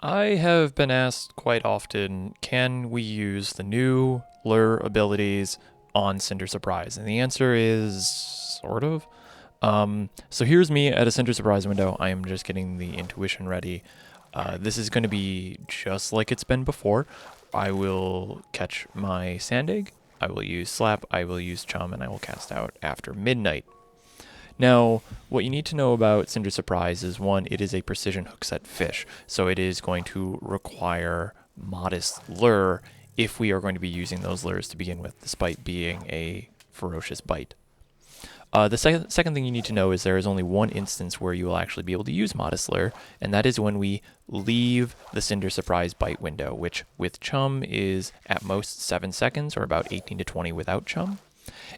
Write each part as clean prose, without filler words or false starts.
I have been asked quite often, can we use the new lure abilities on Cinder Surprise? And the answer is sort of. So here's me at a Cinder Surprise window. I am just getting the intuition ready. This is going to be just like it's been before. I will catch my sand egg, I will use slap, I will use chum, and I will cast out after midnight. Now, what you need to know about Cinder Surprise is, one, it is a precision hookset fish, so it is going to require modest lure if we are going to be using those lures to begin with, despite being a ferocious bite. The second thing you need to know is there is only one instance where you will actually be able to use modest lure, and that is when we leave the Cinder Surprise bite window, which with chum is at most 7 seconds, or about 18 to 20 without chum.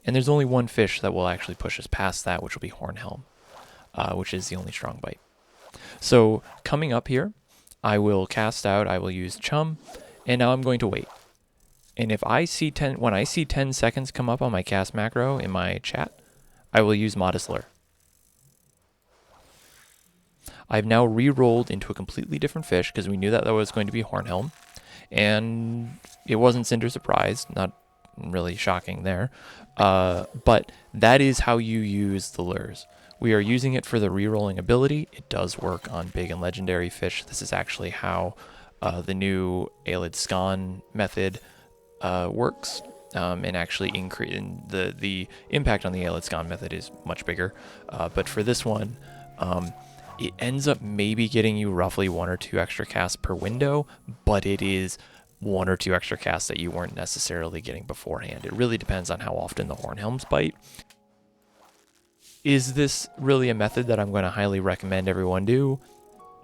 And there's only one fish that will actually push us past that, which will be Hornhelm, which is the only strong bite. So coming up here, I will cast out, I will use chum, and now I'm going to wait. And if I see when I see 10 seconds come up on my cast macro in my chat, I will use modest lure. I've now re-rolled into a completely different fish because we knew that was going to be Hornhelm, and it wasn't Cinder Surprise, not really shocking there, but that is how you use the lures. We are using it for the re-rolling ability. It does work on big and legendary fish. This is actually how the new Lv.100 method works, and actually the impact on the Lv.100 method is much bigger, but for this one, it ends up maybe getting you roughly 1 or 2 extra casts per window, but it is 1 or 2 extra casts that you weren't necessarily getting beforehand. It really depends on how often the Hornhelms bite. Is this really a method that I'm going to highly recommend everyone do?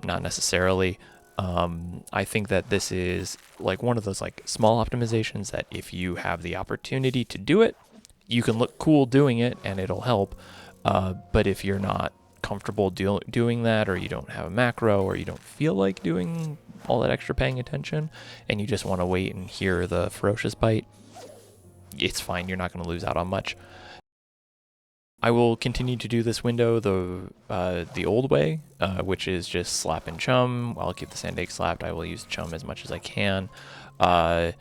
Not necessarily. I think that this is like one of those like small optimizations that if you have the opportunity to do it, you can look cool doing it and it'll help. But if you're not comfortable doing that, or you don't have a macro, or you don't feel like doing all that extra paying attention, and you just want to wait and hear the ferocious bite, it's fine. You're not going to lose out on much. I will continue to do this window the old way, which is just slap and chum. I'll keep the sand egg slapped. I will use chum as much as I can. And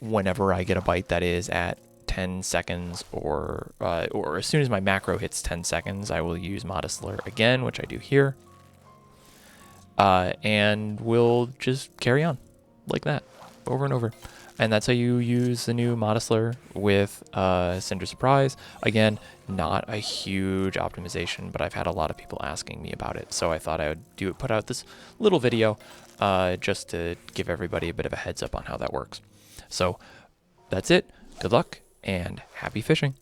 whenever I get a bite that is at 10 seconds or as soon as my macro hits 10 seconds, I will use modest lure again, which I do here. And we'll just carry on like that over and over. And that's how you use the new modest lure with Cinder Surprise. Again, not a huge optimization, but I've had a lot of people asking me about it, so I thought I would put out this little video just to give everybody a bit of a heads up on how that works. So that's it. Good luck and happy fishing.